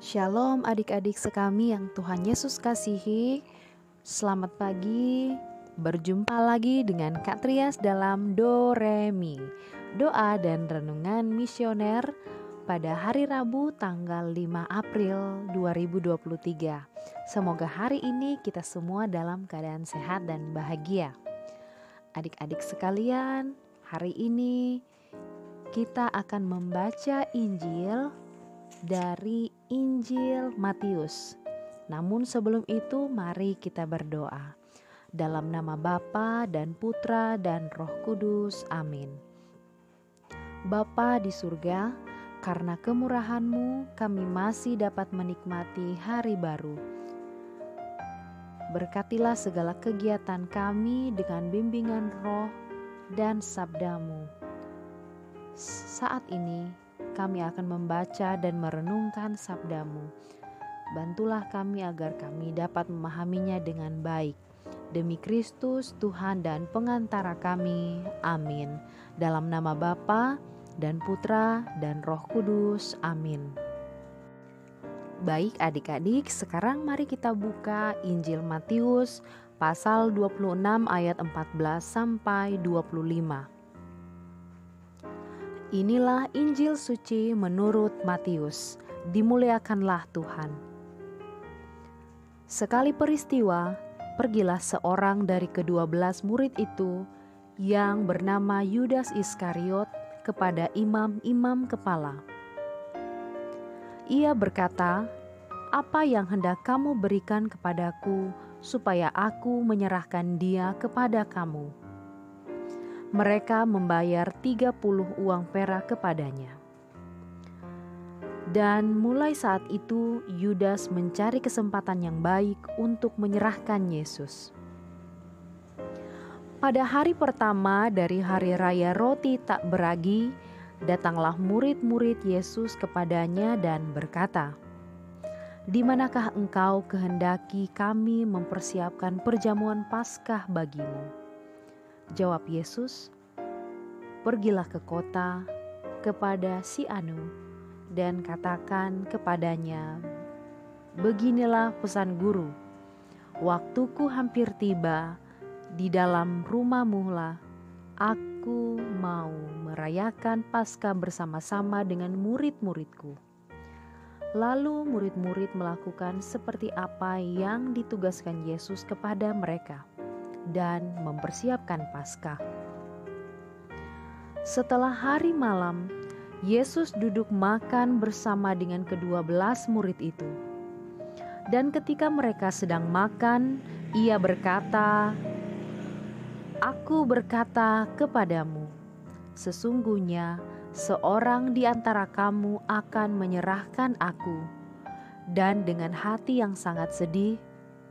Shalom adik-adik sekami yang Tuhan Yesus kasihi. Selamat pagi. Berjumpa lagi dengan Kak Trias dalam Do Re Mi, doa dan renungan misioner pada hari Rabu tanggal 5 April 2023. Semoga hari ini kita semua dalam keadaan sehat dan bahagia. Adik-adik sekalian, hari ini kita akan membaca Injil dari Injil Matius. Namun sebelum itu mari kita berdoa. Dalam nama Bapa dan Putra dan Roh Kudus. Amin. Bapa di surga, karena kemurahan-Mu kami masih dapat menikmati hari baru. Berkatilah segala kegiatan kami dengan bimbingan roh dan sabda-Mu. Saat ini kami akan membaca dan merenungkan sabda-Mu. Bantulah kami agar kami dapat memahaminya dengan baik. Demi Kristus, Tuhan dan pengantara kami. Amin. Dalam nama Bapa dan Putra dan Roh Kudus. Amin. Baik adik-adik, sekarang mari kita buka Injil Matius pasal 26 ayat 14 sampai 25. Inilah Injil suci menurut Matius. Dimuliakanlah Tuhan. Sekali peristiwa, pergilah seorang dari ke-12 murid itu yang bernama Yudas Iskariot kepada imam-imam kepala. Ia berkata, "Apa yang hendak kamu berikan kepadaku supaya aku menyerahkan dia kepada kamu?" Mereka membayar 30 uang perak kepadanya. Dan mulai saat itu Yudas mencari kesempatan yang baik untuk menyerahkan Yesus. Pada hari pertama dari hari raya roti tak beragi, datanglah murid-murid Yesus kepadanya dan berkata, "Di manakah engkau kehendaki kami mempersiapkan perjamuan Paskah bagimu?" Jawab Yesus, "Pergilah ke kota kepada si anu dan katakan kepadanya, beginilah pesan guru, waktuku hampir tiba, di dalam rumahmu lah aku mau merayakan Paskah bersama-sama dengan murid-muridku." Lalu murid-murid melakukan seperti apa yang ditugaskan Yesus kepada mereka dan mempersiapkan Paskah. Setelah hari malam, Yesus duduk makan bersama dengan ke-12 murid itu. Dan ketika mereka sedang makan, ia berkata, "Aku berkata kepadamu, sesungguhnya seorang di antara kamu akan menyerahkan aku." Dan dengan hati yang sangat sedih,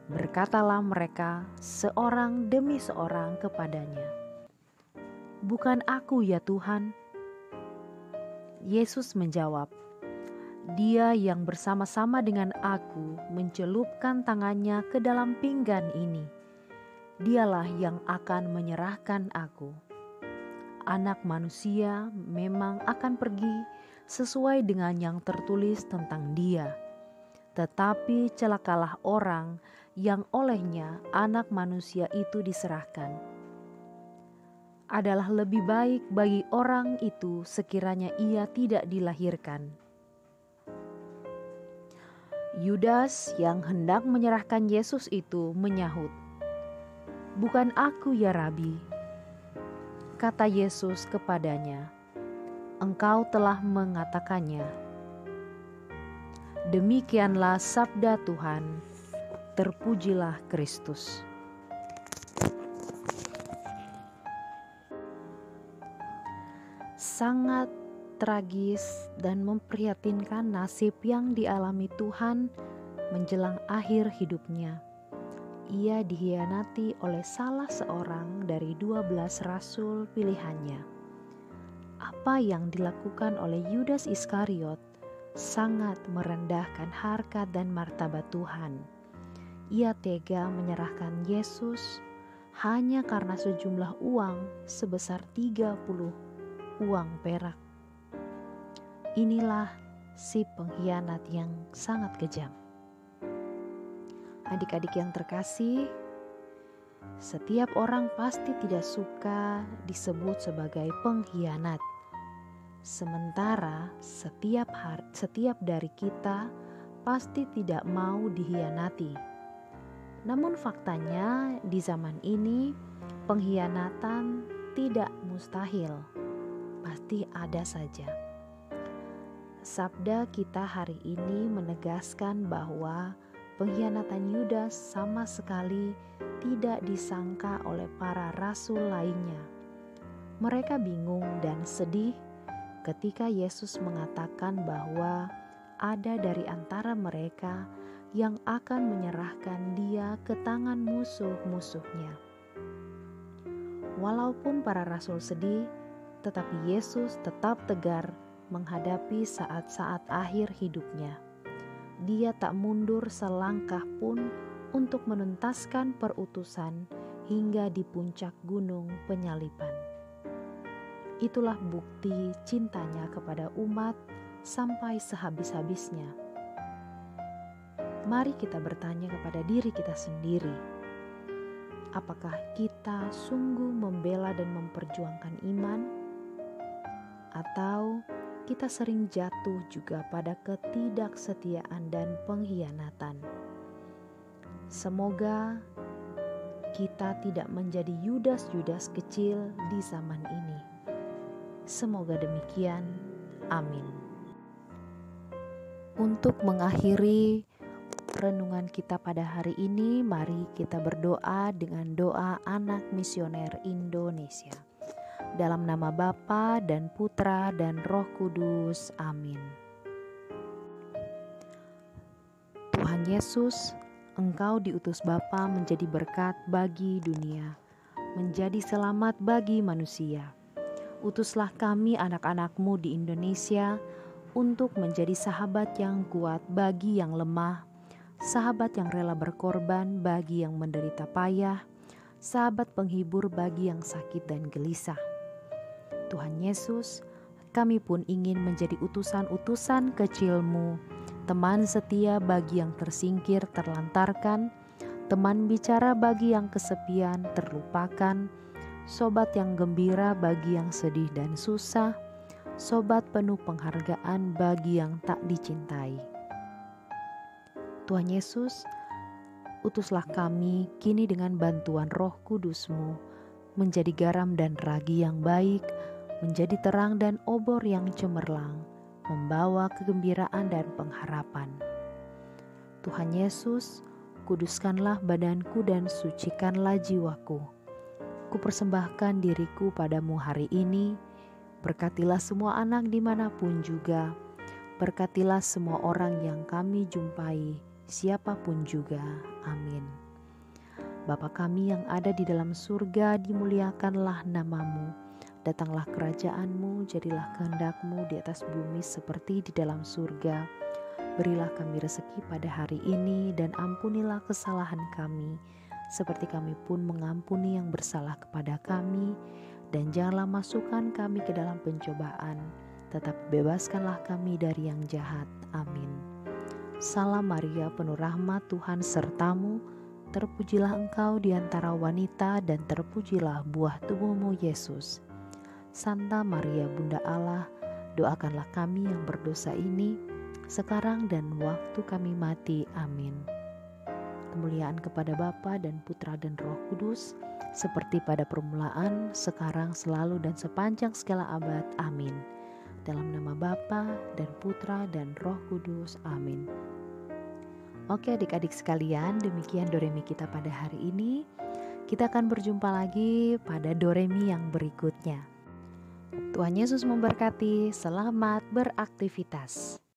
berkatalah mereka seorang demi seorang kepadanya, "Bukan aku ya Tuhan?" Yesus menjawab, "Dia yang bersama-sama dengan aku mencelupkan tangannya ke dalam pinggan ini, dialah yang akan menyerahkan aku. Anak manusia memang akan pergi sesuai dengan yang tertulis tentang dia. Tetapi celakalah orang yang olehnya anak manusia itu diserahkan. Adalah lebih baik bagi orang itu sekiranya ia tidak dilahirkan." Yudas yang hendak menyerahkan Yesus itu menyahut, "Bukan aku ya Rabi." Kata Yesus kepadanya, "Engkau telah mengatakannya." Demikianlah sabda Tuhan. Terpujilah Kristus. Sangat tragis dan memprihatinkan nasib yang dialami Tuhan menjelang akhir hidupnya. Ia dikhianati oleh salah seorang dari 12 rasul pilihannya. Apa yang dilakukan oleh Yudas Iskariot sangat merendahkan harkat dan martabat Tuhan. Ia tega menyerahkan Yesus hanya karena sejumlah uang sebesar 30 uang perak. Inilah si pengkhianat yang sangat kejam. Adik-adik yang terkasih, setiap orang pasti tidak suka disebut sebagai pengkhianat. Sementara setiap dari kita pasti tidak mau dikhianati. Namun faktanya di zaman ini pengkhianatan tidak mustahil. Pasti ada saja. Sabda kita hari ini menegaskan bahwa pengkhianatan Yudas sama sekali tidak disangka oleh para rasul lainnya. Mereka bingung dan sedih ketika Yesus mengatakan bahwa ada dari antara mereka yang akan menyerahkan dia ke tangan musuh-musuhnya. Walaupun para rasul sedih, tetapi Yesus tetap tegar menghadapi saat-saat akhir hidupnya. Dia tak mundur selangkah pun untuk menuntaskan perutusan hingga di puncak gunung penyaliban. Itulah bukti cintanya kepada umat sampai sehabis-habisnya. Mari kita bertanya kepada diri kita sendiri. Apakah kita sungguh membela dan memperjuangkan iman? Atau kita sering jatuh juga pada ketidaksetiaan dan pengkhianatan? Semoga kita tidak menjadi Yudas-Yudas kecil di zaman ini. Semoga demikian. Amin. Untuk mengakhiri renungan kita pada hari ini, mari kita berdoa dengan doa anak misioner Indonesia. Dalam nama Bapa dan Putra dan Roh Kudus. Amin. Tuhan Yesus, Engkau diutus Bapa menjadi berkat bagi dunia, menjadi selamat bagi manusia. Utuslah kami anak-anak-Mu di Indonesia untuk menjadi sahabat yang kuat bagi yang lemah, sahabat yang rela berkorban bagi yang menderita payah, sahabat penghibur bagi yang sakit dan gelisah. Tuhan Yesus, kami pun ingin menjadi utusan-utusan kecil-Mu, teman setia bagi yang tersingkir, terlantarkan, teman bicara bagi yang kesepian, terlupakan, sobat yang gembira bagi yang sedih dan susah, sobat penuh penghargaan bagi yang tak dicintai. Tuhan Yesus, utuslah kami kini dengan bantuan Roh Kudus-Mu menjadi garam dan ragi yang baik, menjadi terang dan obor yang cemerlang, membawa kegembiraan dan pengharapan. Tuhan Yesus, kuduskanlah badanku dan sucikanlah jiwaku. Kupersembahkan diriku padamu hari ini. Berkatilah semua anak dimanapun juga. Berkatilah semua orang yang kami jumpai, siapapun juga. Amin. Bapa kami yang ada di dalam surga, dimuliakanlah nama-Mu. Datanglah kerajaan-Mu, jadilah kehendak-Mu di atas bumi seperti di dalam surga. Berilah kami rezeki pada hari ini dan ampunilah kesalahan kami, seperti kami pun mengampuni yang bersalah kepada kami. Dan janganlah masukkan kami ke dalam pencobaan, tetapi bebaskanlah kami dari yang jahat. Amin. Salam Maria, penuh rahmat, Tuhan sertamu. Terpujilah engkau di antara wanita dan terpujilah buah tubuhmu Yesus. Santa Maria Bunda Allah, doakanlah kami yang berdosa ini, sekarang dan waktu kami mati. Amin. Kemuliaan kepada Bapa dan Putra dan Roh Kudus, seperti pada permulaan, sekarang, selalu, dan sepanjang segala abad. Amin. Dalam nama Bapa dan Putra dan Roh Kudus. Amin. Oke adik-adik sekalian, demikian Doremi kita pada hari ini. Kita akan berjumpa lagi pada Doremi yang berikutnya. Tuhan Yesus memberkati. Selamat beraktivitas.